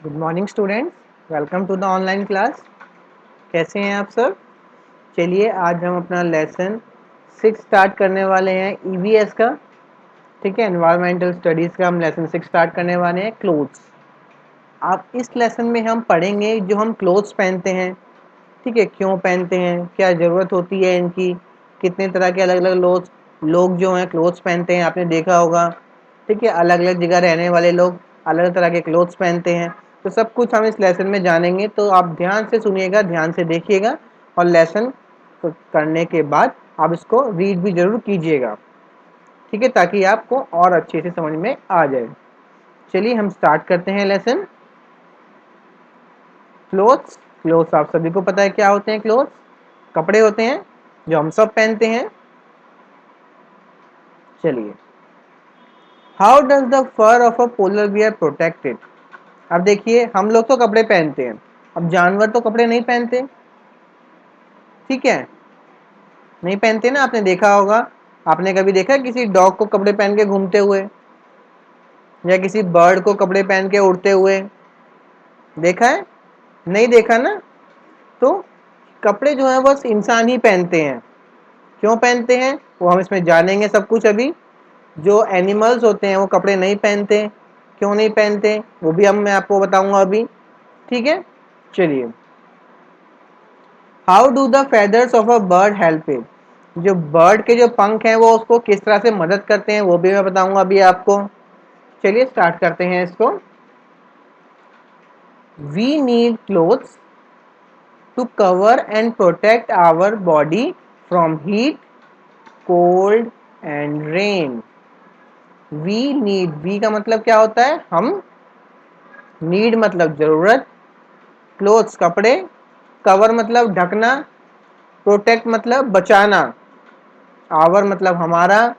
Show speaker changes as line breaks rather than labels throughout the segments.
Good morning students, welcome to the online class. कैसे हैं आप सब? चलिए आज हम अपना लेसन 6 स्टार्ट करने वाले हैं ईवीएस का। ठीक है, एनवायरमेंटल स्टडीज़ का हम लेसन 6 स्टार्ट करने वाले हैं, क्लोथ्स। आप इस लेसन में हम पढ़ेंगे जो हम क्लोथ्स पहनते हैं। ठीक है, क्यों पहनते हैं, क्या ज़रूरत होती है इनकी, कितने तरह के अलग अलग लोग जो हैं क्लोथ्स पहनते हैं, आपने देखा होगा। ठीक है, अलग अलग जगह रहने वाले लोग अलग अलग तरह के क्लोथ्स पहनते हैं। तो सब कुछ हम इस लेसन में जानेंगे, तो आप ध्यान से सुनिएगा, ध्यान से देखिएगा और लेसन करने के बाद आप इसको रीड भी ज़रूर कीजिएगा। ठीक है, ताकि आपको और अच्छे से समझ में आ जाए। चलिए हम स्टार्ट करते हैं लेसन। क्लोथ्स, क्लोथ्स आप सभी को पता है क्या होते हैं। क्लोथ्स कपड़े होते हैं जो हम सब पहनते हैं। चलिए, how does the fur of a polar bear protected. अब देखिए, हम लोग तो कपड़े पहनते हैं, अब जानवर तो कपड़े नहीं पहनते। ठीक है, नहीं पहनते ना, आपने देखा होगा। आपने कभी देखा किसी डॉग को कपड़े पहन के घूमते हुए, या किसी बर्ड को कपड़े पहन के उड़ते हुए? देखा है? नहीं देखा ना। तो कपड़े जो है बस इंसान ही पहनते हैं। क्यों पहनते हैं वो हम इसमें जानेंगे सब कुछ अभी। जो एनिमल्स होते हैं वो कपड़े नहीं पहनते। क्यों नहीं पहनते वो भी मैं आपको बताऊंगा अभी। ठीक है, चलिए। How do the feathers of a bird help it. जो बर्ड के जो पंख हैं वो उसको किस तरह से मदद करते हैं वो भी मैं बताऊंगा अभी आपको। चलिए स्टार्ट करते हैं इसको। We need clothes to cover and protect our body from heat, cold and rain. We need, we का मतलब क्या होता है? हम। नीड मतलब जरूरत, क्लोथ्स कपड़े, कवर मतलब ढकना, प्रोटेक्ट मतलब बचाना, आवर मतलब हमारा,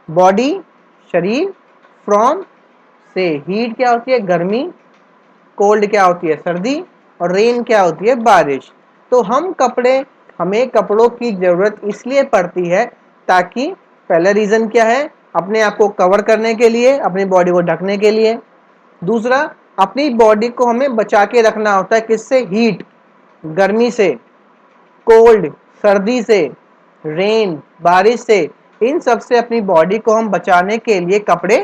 बॉडी शरीर, फ्रॉम से हीट क्या होती है? गर्मी, कोल्ड क्या होती है? सर्दी, और रेन क्या होती है? बारिश। तो हम कपड़े, हमें कपड़ों की जरूरत इसलिए पड़ती है ताकि, पहला रीजन क्या है? अपने आप को कवर करने के लिए, अपनी बॉडी को ढकने के लिए। दूसरा, अपनी बॉडी को हमें बचा के रखना होता है, किससे? हीट गर्मी से, कोल्ड सर्दी से, रेन बारिश से। इन सब से अपनी बॉडी को हम बचाने के लिए कपड़े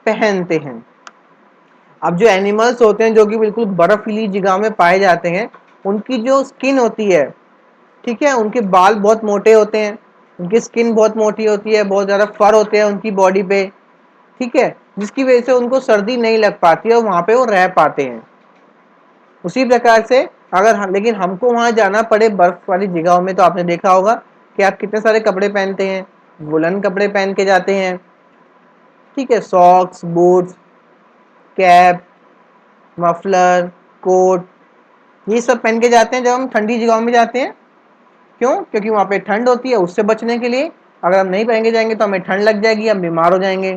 पहनते हैं। अब जो एनिमल्स होते हैं जो कि बिल्कुल बर्फीली जगह में पाए जाते हैं, उनकी जो स्किन होती है, ठीक है, उनके बाल बहुत मोटे होते हैं, उनकी स्किन बहुत मोटी होती है, बहुत ज़्यादा फर होते हैं उनकी बॉडी पे। ठीक है, जिसकी वजह से उनको सर्दी नहीं लग पाती है और वहाँ पे वो रह पाते हैं। उसी प्रकार से अगर लेकिन हमको वहां जाना पड़े बर्फ वाली जगहों में, तो आपने देखा होगा कि आप कितने सारे कपड़े पहनते हैं। वुलन कपड़े पहन के जाते हैं। ठीक है, socks, boots, cap, muffler, coat, ये सब पहन के जाते हैं जब हम ठंडी जगहों में जाते हैं। क्यों? क्योंकि वहां पे ठंड होती है, उससे बचने के लिए। अगर हम नहीं पहन के जाएंगे तो हमें ठंड लग जाएगी, हम बीमार हो जाएंगे।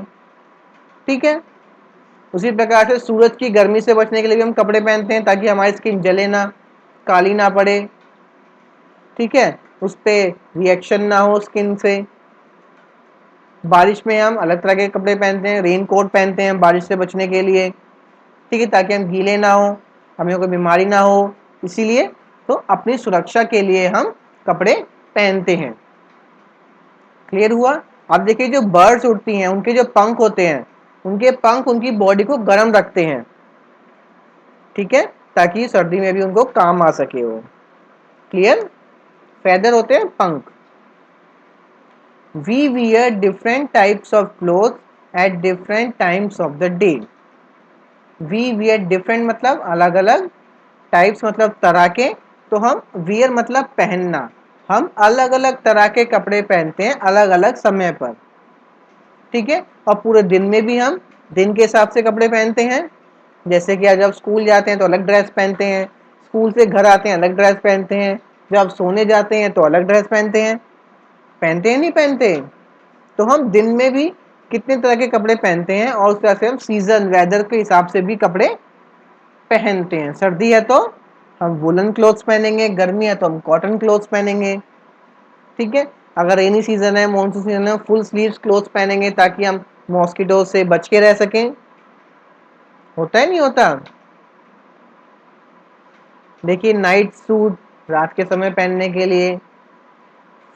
ठीक है, उसी प्रकार से सूरज की गर्मी से बचने के लिए भी हम कपड़े पहनते हैं ताकि हमारी स्किन जले ना, काली ना पड़े। ठीक है, उस पर रिएक्शन ना हो स्किन से। बारिश में हम अलग तरह के कपड़े पहनते हैं, रेन कोट पहनते हैं बारिश से बचने के लिए। ठीक है, ताकि हम गीले ना हो, हमें कोई बीमारी ना हो, इसीलिए। तो अपनी सुरक्षा के लिए हम कपड़े पहनते हैं। क्लियर हुआ? अब देखिए, जो बर्ड्स उड़ती हैं उनके जो पंख होते हैं, उनके पंख उनकी बॉडी को गर्म रखते हैं। ठीक है, ताकि सर्दी में भी उनको काम आ सके वो। क्लियर? फेदर होते हैं पंख। We wear different types of clothes at different times of the day. We wear different मतलब अलग अलग, types मतलब तरह के, तो हम wear मतलब पहनना। हम अलग अलग तरह के कपड़े पहनते हैं अलग अलग समय पर। ठीक है, और पूरे दिन में भी हम दिन के हिसाब से कपड़े पहनते हैं। जैसे कि जब स्कूल जाते हैं तो अलग ड्रेस पहनते हैं, स्कूल से घर आते हैं अलग ड्रेस पहनते हैं, जब सोने जाते हैं तो अलग ड्रेस पहनते हैं। पहनते हैं नहीं पहनते? तो हम दिन में भी कितने तरह के कपड़े पहनते हैं, और उस तरह से हम सीजन वेदर के हिसाब से भी कपड़े पहनते हैं। सर्दी है तो हम वुलन क्लोथ्स पहनेंगे, गर्मी है तो हम कॉटन क्लोथ्स पहनेंगे। ठीक है, अगर रेनी सीजन है, मानसून सीजन है, फुल स्लीव्स क्लोथ्स पहनेंगे ताकि हम मॉस्किटो से बच के रह सकें। होता है नहीं होता? देखिए नाइट सूट रात के समय पहनने के लिए,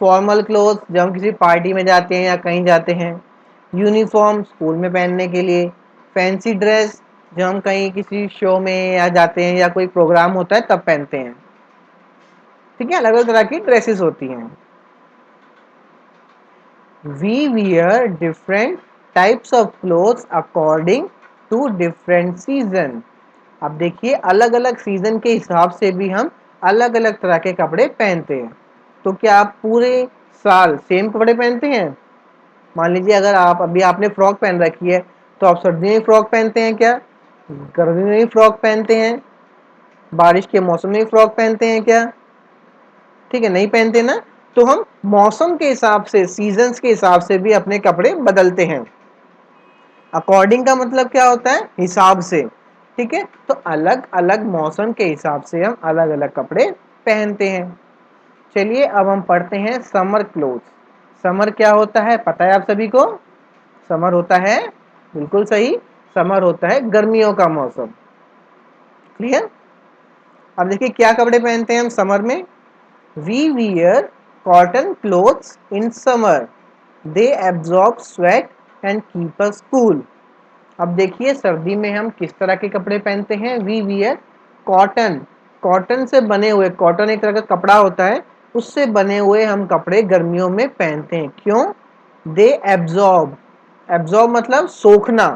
फॉर्मल क्लोथ जब हम किसी पार्टी में जाते हैं या कहीं जाते हैं, यूनिफॉर्म स्कूल में पहनने के लिए, फैंसी ड्रेस जब हम कहीं किसी शो में या जाते हैं या कोई प्रोग्राम होता है तब पहनते हैं। ठीक है, अलग अलग तरह की ड्रेसेस होती हैं। We wear different types of clothes according to different season। अब देखिए अलग अलग सीजन के हिसाब से भी हम अलग अलग तरह के कपड़े पहनते हैं। तो क्या आप पूरे साल सेम कपड़े पहनते हैं? मान लीजिए अगर आप अभी आपने फ्रॉक पहन रखी है तो आप सर्दियों में फ्रॉक पहनते हैं क्या? गर्मियों में फ्रॉक पहनते हैं? बारिश के मौसम में फ्रॉक पहनते हैं क्या? ठीक है, नहीं पहनते ना। तो हम मौसम के हिसाब से, सीजन्स के हिसाब से भी अपने कपड़े बदलते हैं। अकॉर्डिंग का मतलब क्या होता है? हिसाब से। ठीक है, तो अलग अलग मौसम के हिसाब से हम अलग अलग कपड़े पहनते हैं। चलिए अब हम पढ़ते हैं समर क्लोथ्स। समर क्या होता है पता है आप सभी को? समर होता है, बिल्कुल सही, समर होता है गर्मियों का मौसम। क्लियर? अब देखिए क्या कपड़े पहनते हैं हम समर में। We wear cotton clothes in summer. They absorb sweat and keep us cool. अब देखिए सर्दी में हम किस तरह के कपड़े पहनते हैं। We wear cotton, कॉटन से बने हुए, कॉटन एक तरह का कपड़ा होता है, उससे बने हुए हम कपड़े गर्मियों में पहनते हैं। क्यों? They absorb, absorb मतलब सोखना।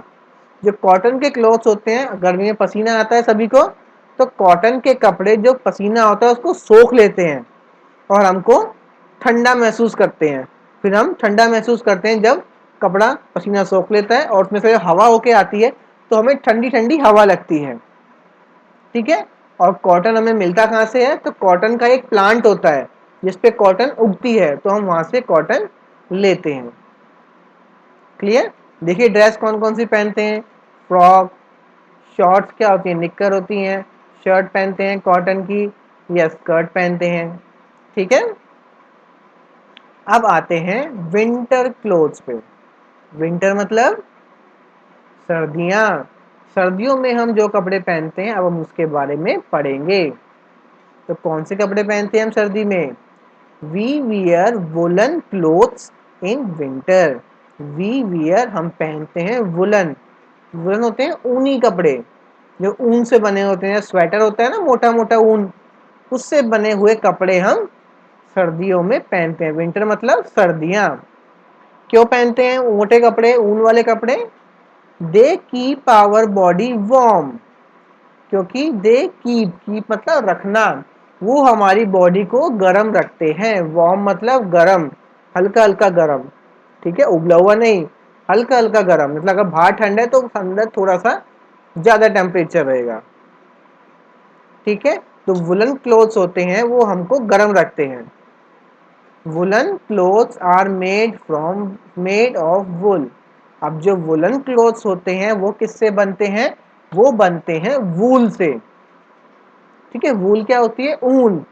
जो कॉटन के क्लॉथ्स होते हैं, गर्मी में पसीना आता है सभी को, तो कॉटन के कपड़े जो पसीना होता है उसको सोख लेते हैं और हमको ठंडा महसूस करते हैं। फिर हम ठंडा महसूस करते हैं जब कपड़ा पसीना सोख लेता है और उसमें से हवा होके आती है तो हमें ठंडी ठंडी हवा लगती है। ठीक है, और कॉटन हमें मिलता कहाँ से है? तो कॉटन का एक प्लांट होता है जिसपे कॉटन उगती है, तो हम वहां से कॉटन लेते हैं। क्लियर? देखिए ड्रेस कौन कौन सी पहनते हैं। फ्रॉक, शॉर्ट्स क्या होती हैं? निक्कर होती हैं। शर्ट पहनते हैं कॉटन की या स्कर्ट पहनते हैं। ठीक है, अब आते हैं विंटर क्लोथ्स पे। विंटर मतलब सर्दियां। सर्दियों में हम जो कपड़े पहनते हैं अब हम उसके बारे में पढ़ेंगे। तो कौन से कपड़े पहनते हैं हम सर्दी में? We wear woollen clothes in winter. We wear हम पहनते हैं वुलन। वुलन होते हैं ऊनी कपड़े, जो ऊन से बने होते हैं। स्वेटर होता है ना, मोटा मोटा ऊन, उससे बने हुए कपड़े हम सर्दियों में पहनते हैं। विंटर मतलब सर्दियां। क्यों पहनते हैं मोटे कपड़े, ऊन वाले कपड़े? They keep our body warm. क्योंकि दे कीप मतलब रखना, वो हमारी बॉडी को गर्म रखते हैं। वार्म मतलब गर्म, हल्का हल्का गर्म। ठीक है, उबला हुआ नहीं, हल्का हल्का गर्म। मतलब अगर बाहर ठंडा है तो अंदर थोड़ा सा ज्यादा टेम्परेचर रहेगा। ठीक है, तो वुलन क्लोथ्स होते हैं वो हमको गर्म रखते हैं। Woollen clothes are made of wool. अब जो वुलन क्लोथ्स होते हैं वो किससे बनते हैं? वो बनते हैं वूल से। ठीक है, वूल क्या होती है? ऊन।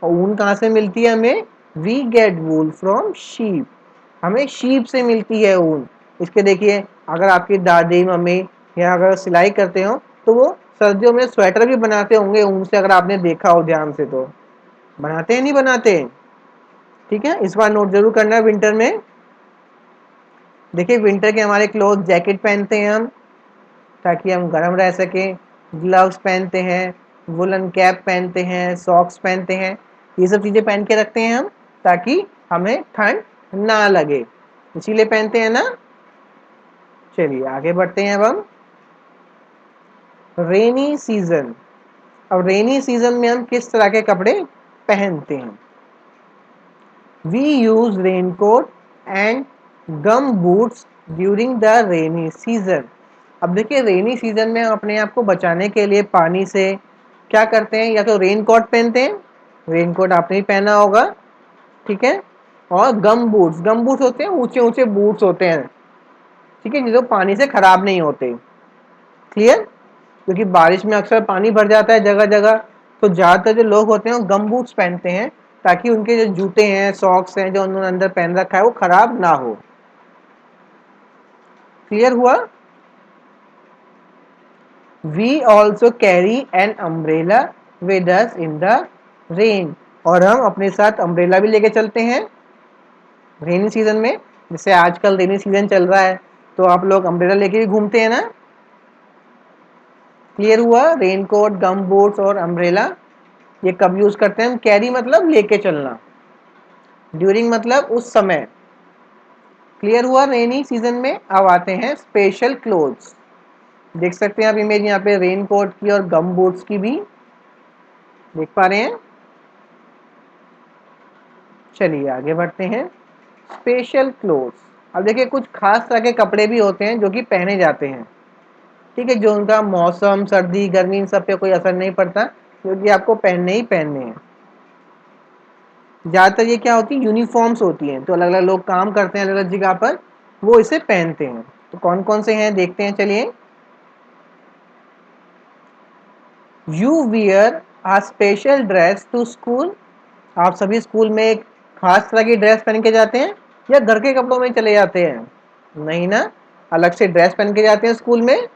और ऊन कहाँ से मिलती है हमें? We get wool from sheep. हमें शीप से मिलती है ऊन। इसके देखिए अगर आपकी दादी मम्मी या अगर सिलाई करते हो तो वो सर्दियों में स्वेटर भी बनाते होंगे ऊन से, अगर आपने देखा हो ध्यान से तो। बनाते हैं नहीं बनाते? ठीक है, इस बार नोट जरूर करना है विंटर में। देखिए विंटर के हमारे क्लोथ, जैकेट पहनते हैं हम ताकि हम गर्म रह सकें। ग्लव्स पहनते हैं, वुलन कैप पहनते हैं, सॉक्स पहनते हैं। ये सब चीज़ें पहन के रखते हैं हम ताकि हमें ठंड ना लगे, इसीलिए पहनते हैं ना। चलिए आगे बढ़ते हैं। अब हम रेनी सीजन। अब रेनी सीजन में हम किस तरह के कपड़े पहनते हैं? We use raincoat and gum boots during the rainy season. अब देखिए रेनी सीजन में हम अपने आप को बचाने के लिए पानी से क्या करते हैं? या तो रेनकोट पहनते हैं, रेनकोट आपने ही पहना होगा। ठीक है, और गम बूट्स, गम बूट्स होते हैं ऊंचे ऊंचे बूट्स होते हैं। ठीक है, जो पानी से खराब नहीं होते। क्लियर? क्योंकि बारिश में अक्सर पानी भर जाता है जगह जगह, तो ज़्यादातर जो लोग होते हैं वो गम बूट्स पहनते हैं ताकि उनके जो जूते हैं, सॉक्स हैं जो उन्होंने अंदर पहन रखा है वो खराब ना हो। क्लियर हुआ? We also carry an umbrella with us in the rain, और हम अपने साथ अम्ब्रेला भी लेके चलते हैं रेनी सीजन में। जैसे आजकल रेनी सीजन चल रहा है तो आप लोग अम्ब्रेला लेके भी घूमते हैं ना। क्लियर हुआ? रेनकोट, गम बूट्स और अम्ब्रेला ये कब यूज करते हैं हम? कैरी मतलब लेके चलना, ड्यूरिंग मतलब उस समय। क्लियर हुआ? रेनी सीजन में। अब आते हैं स्पेशल क्लोथ्स। देख सकते हैं आप इमेज यहाँ पे रेनकोट की और गम बूट्स की भी देख पा रहे हैं। चलिए आगे बढ़ते हैं। स्पेशल क्लोथ्स, अब देखिए कुछ खास तरह के कपड़े भी होते हैं जो कि पहने जाते हैं, ठीक है, जो उनका मौसम, सर्दी गर्मी इन सब पे कोई असर नहीं पड़ता, क्योंकि आपको पहनने ही पहनने हैं। ज़्यादातर ये क्या होती है, यूनिफॉर्म्स होती हैं, तो अलग अलग लोग काम करते हैं अलग अलग जगह पर, वो इसे पहनते हैं। तो कौन कौन से हैं देखते हैं चलिए। You wear a special dress to school, आप सभी स्कूल में एक खास तरह की ड्रेस पहन के जाते हैं या घर के कपड़ों में चले जाते हैं? नहीं ना, अलग से ड्रेस पहन के जाते हैं स्कूल में।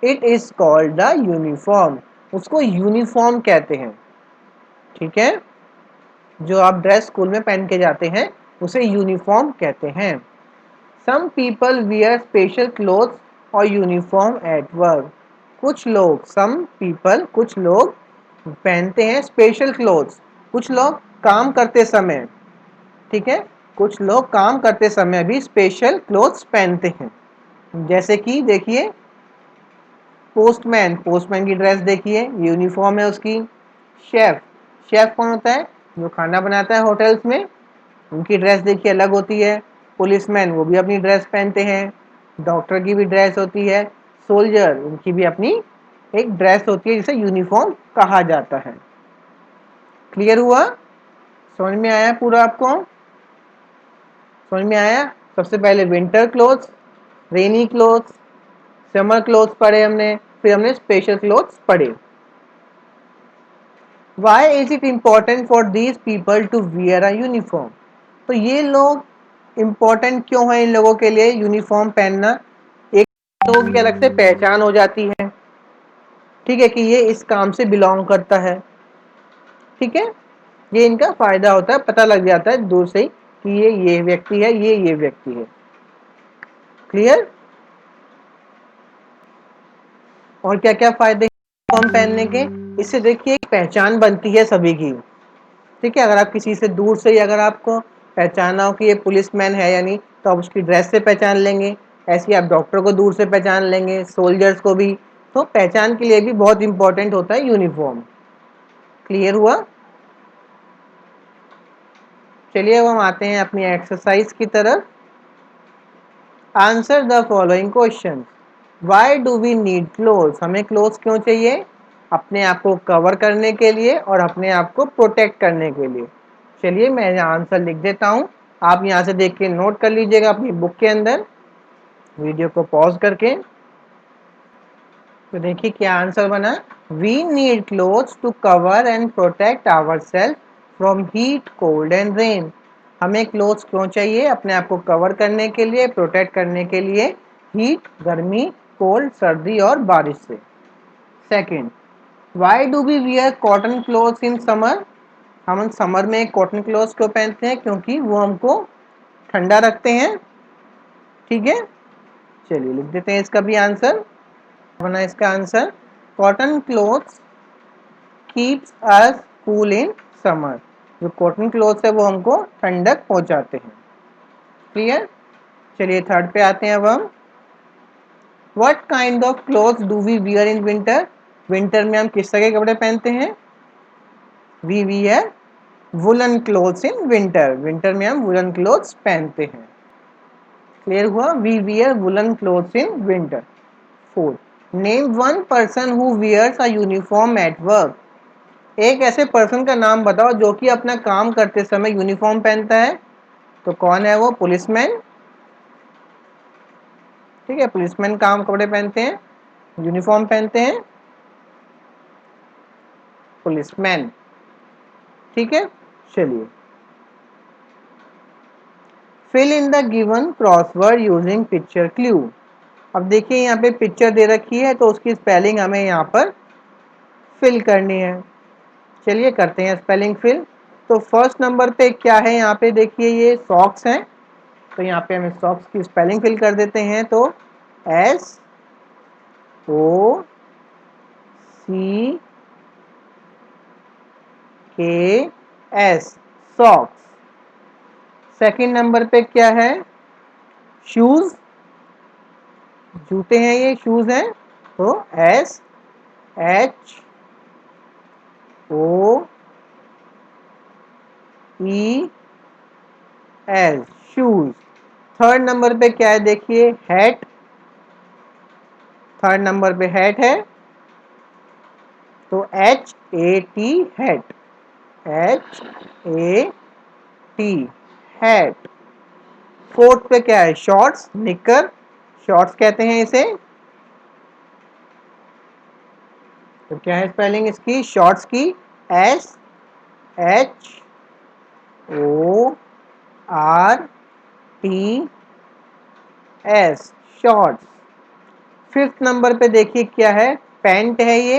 It is called the uniform, उसको यूनिफॉर्म कहते हैं, ठीक है। जो आप ड्रेस स्कूल में पहन के जाते हैं उसे यूनिफॉर्म कहते हैं। Some people wear special clothes or uniform at work, कुछ लोग, सम पीपल कुछ लोग पहनते हैं स्पेशल क्लोथ्स, कुछ लोग काम करते समय, ठीक है, कुछ लोग काम करते समय भी स्पेशल क्लोथ्स पहनते हैं। जैसे कि देखिए पोस्टमैन, पोस्टमैन की ड्रेस देखिए यूनिफॉर्म है उसकी। शेफ, शेफ कौन होता है, जो खाना बनाता है होटल्स में, उनकी ड्रेस देखिए अलग होती है। पुलिसमैन वो भी अपनी ड्रेस पहनते हैं। डॉक्टर की भी ड्रेस होती है। सोल्जर, उनकी भी अपनी एक ड्रेस होती है जिसे यूनिफॉर्म कहा जाता है। क्लियर हुआ? समझ में आया पूरा आपको? समझ में आया? सबसे पहले विंटर क्लोथ्स, रेनी क्लोथ्स, समर क्लोथ्स पढ़े हमने, फिर हमने स्पेशल क्लोथ्स पढ़े। Why is it important for these people to wear a uniform? तो ये लोग इम्पोर्टेंट क्यों है इन लोगों के लिए यूनिफॉर्म पहनना? एक लोगों की अलग से पहचान हो जाती है, ठीक है, कि ये इस काम से बिलोंग करता है, ठीक है, ये इनका फायदा होता है, पता लग जाता है दूर से ही कि ये व्यक्ति है, ये व्यक्ति है। क्लियर? और क्या क्या फायदे यूनिफॉर्म पहनने के? इससे देखिए एक पहचान बनती है सभी की, ठीक है। अगर आप किसी से दूर से ही अगर आपको पहचाना हो कि ये पुलिसमैन है या नहीं, तो आप उसकी ड्रेस से पहचान लेंगे। ऐसे ही आप डॉक्टर को दूर से पहचान लेंगे, सोल्जर्स को भी। तो पहचान के लिए भी बहुत इंपॉर्टेंट होता है यूनिफॉर्म। क्लियर हुआ? चलिए अब हम आते हैं अपनी एक्सरसाइज की तरफ। Answer the following question. Why do we need clothes, हमें क्लोथ्स क्यों चाहिए? अपने आप को कवर करने के लिए और अपने आप को प्रोटेक्ट करने के लिए। चलिए मैं यहाँ आंसर लिख देता हूँ, आप यहाँ से देख के नोट कर लीजिएगा अपनी बुक के अंदर, वीडियो को पॉज करके। तो देखिए क्या आंसर बना। We need clothes to cover and protect ourself from heat, cold and rain, हमें क्लोथ्स क्यों चाहिए? अपने आप को कवर करने के लिए, प्रोटेक्ट करने के लिए हीट, गर्मी, कोल्ड, सर्दी और बारिश से। Second, why do we wear cotton clothes in summer, हम समर में कॉटन क्लोथ्स क्यों पहनते हैं? क्योंकि वो हमको ठंडा रखते हैं, ठीक है। चलिए लिख देते हैं इसका भी आंसर, बना इसका answer, cotton clothes keeps us cool in summer, जो कॉटन क्लोथ्स है वो हमको ठंडक पहुंचाते हैं। क्लियर? चलिए थर्ड पे आते हैं अब हम। What kind of clothes do we wear in winter, winter में हम किस तरह के कपड़े पहनते हैं? We wear woollen clothes in winter, winter में हम वुलन क्लोथ्स पहनते हैं। क्लियर हुआ? We wear woollen clothes in winter. Fourth, name one person who wears a uniform at work, एक ऐसे पर्सन का नाम बताओ जो कि अपना काम करते समय यूनिफॉर्म पहनता है। तो कौन है वो? पुलिसमैन, ठीक है, पुलिसमैन काम कपड़े पहनते हैं, यूनिफॉर्म पहनते हैं पुलिसमैन, ठीक है। चलिए fill in the given crossword using picture clue, अब देखिए यहाँ पे पिक्चर दे रखी है तो उसकी स्पेलिंग हमें यहाँ पर फिल करनी है। चलिए करते हैं स्पेलिंग फिल। तो फर्स्ट नंबर पे क्या है, यहाँ पे देखिए ये सॉक्स हैं, तो यहाँ पे हम सॉक्स की स्पेलिंग फिल कर देते हैं। तो SOCKS, सॉक्स। सेकंड नंबर पे क्या है, शूज, जूते हैं, ये शूज हैं, तो SHOES, शूज। थर्ड नंबर पे क्या है, देखिए हैट, थर्ड नंबर पे हैट है, तो HAT, hat, HAT, hat. Fourth पे क्या है, शॉर्ट्स, निकर, शॉर्ट्स कहते हैं इसे। तो क्या है स्पेलिंग इसकी, शॉर्ट्स की, SHORTS, शॉर्ट्स। फिफ्थ नंबर पे देखिए क्या है, पैंट है, ये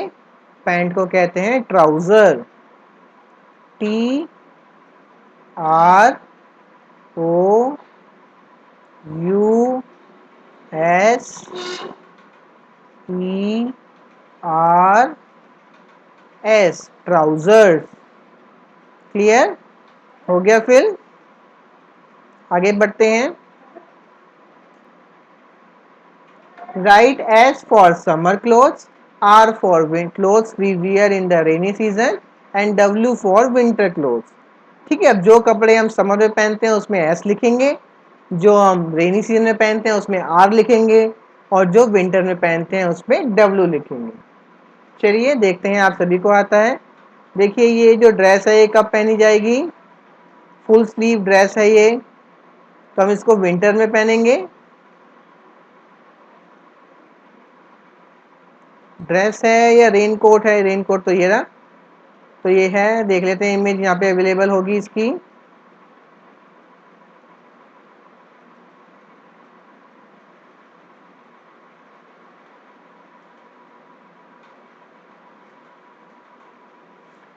पैंट को कहते हैं ट्राउजर, TROUSERS, ट्राउजर्स। क्लियर हो गया। फिर आगे बढ़ते हैं। Right S for summer clothes, R for clothes we wear in the rainy season, and W for winter clothes. ठीक है, अब जो कपड़े हम समर में पहनते हैं उसमें S लिखेंगे, जो हम रेनी सीजन में पहनते हैं उसमें R लिखेंगे, और जो विंटर में पहनते हैं उसमें W लिखेंगे। चलिए देखते हैं आप सभी को आता है। देखिए ये जो ड्रेस है ये कब पहनी जाएगी, फुल स्लीव ड्रेस है ये, तो हम इसको विंटर में पहनेंगे। ड्रेस है या रेन कोट है, रेन कोट तो ये रहा, तो ये है, देख लेते हैं इमेज यहाँ पे अवेलेबल होगी इसकी।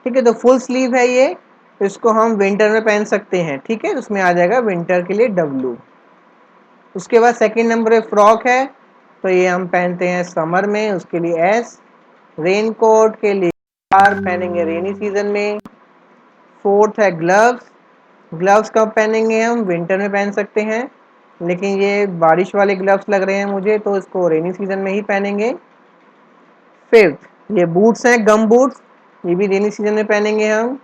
ठीक है, तो फुल स्लीव है ये, तो इसको हम विंटर में पहन सकते हैं। ठीक है, उसमें आ जाएगा विंटर के लिए W। उसके बाद सेकंड नंबर पे फ्रॉक है, तो ये हम पहनते हैं समर में, उसके लिए S। रेन कोट के लिए R, पहनेंगे रेनी सीजन में। फोर्थ है ग्लव्स, ग्लव्स कब पहनेंगे, हम विंटर में पहन सकते हैं, लेकिन ये बारिश वाले ग्लव्स लग रहे हैं मुझे, तो इसको रेनी सीजन में ही पहनेंगे। फिफ्थ ये बूट्स हैं, गम बूट्स, ये भी रेनी सीजन में पहनेंगे हम।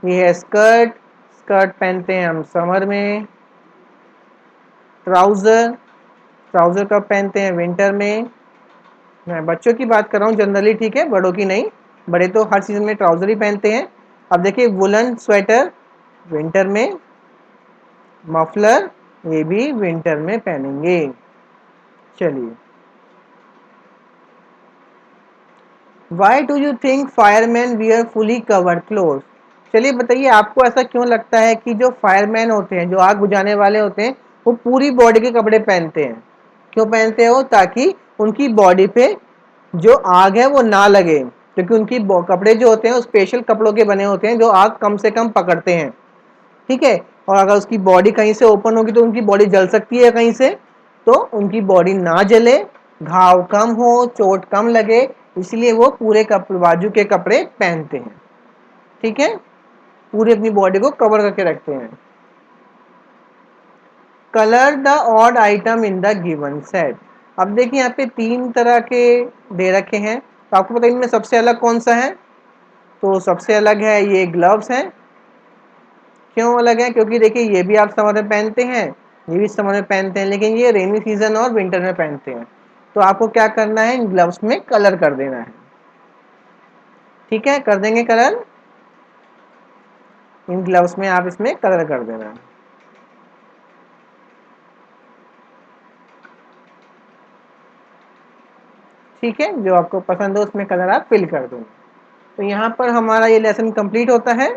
ये है स्कर्ट, स्कर्ट पहनते हैं हम समर में। ट्राउज़र, ट्राउज़र कब पहनते हैं, विंटर में। मैं बच्चों की बात कर रहा हूँ जनरली, ठीक है, बड़ों की नहीं, बड़े तो हर सीजन में ट्राउज़र ही पहनते हैं। अब देखिए वुलन स्वेटर विंटर में, मफलर ये भी विंटर में पहनेंगे। चलिए, why do you think fireman wear fully covered cloth. चलिए बताइए आपको ऐसा क्यों लगता है कि जो फायरमैन होते हैं, जो आग बुझाने वाले होते हैं, वो पूरी बॉडी के कपड़े पहनते हैं। क्यों पहनते हैं वो, ताकि उनकी बॉडी पे जो आग है वो ना लगे, क्योंकि उनकी कपड़े जो होते हैं वो स्पेशल कपड़ों के बने होते हैं जो आग कम से कम पकड़ते हैं। ठीक है, और अगर उसकी बॉडी कहीं से ओपन होगी तो उनकी बॉडी जल सकती है कहीं से, तो उनकी बॉडी ना जले, घाव कम हो, चोट कम लगे, इसलिए वो पूरे बाजू के कपड़े पहनते हैं। ठीक है, पूरी अपनी बॉडी को कवर करके रखते हैं। Colour the odd item in the given set. अब देखिए यहाँ पे तीन तरह के दे रखे हैं, तो आपको पता है इनमें सबसे अलग कौन सा है, तो सबसे अलग है ये ग्लव्स हैं। क्यों अलग है, क्योंकि देखिए ये भी आप समर में पहनते हैं, ये भी समर में पहनते हैं, लेकिन ये रेनी सीजन और विंटर में पहनते हैं। तो आपको क्या करना है, इन ग्लव्स में कलर कर देना है। ठीक है, कर देंगे कलर, इन ग्लव्स में आप इसमें कलर कर देना है। ठीक है, जो आपको पसंद हो उसमें कलर आप फिल कर देंगे। तो यहाँ पर हमारा ये लेसन कंप्लीट होता है।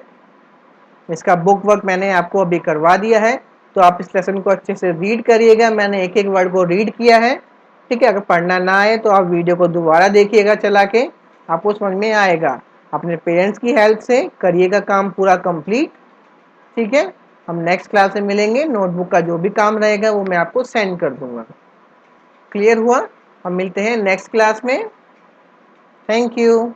इसका बुक वर्क मैंने आपको अभी करवा दिया है, तो आप इस लेसन को अच्छे से रीड करिएगा। मैंने एक एक वर्ड को रीड किया है। ठीक है, अगर पढ़ना ना आए तो आप वीडियो को दोबारा देखिएगा चला के। आपको समझ में आएगा। अपने पेरेंट्स की हेल्प से करिएगा काम पूरा कंप्लीट। ठीक है, हम नेक्स्ट क्लास में मिलेंगे। नोटबुक का जो भी काम रहेगा वो मैं आपको सेंड कर दूंगा। क्लियर हुआ? हम मिलते हैं नेक्स्ट क्लास में। Thank you.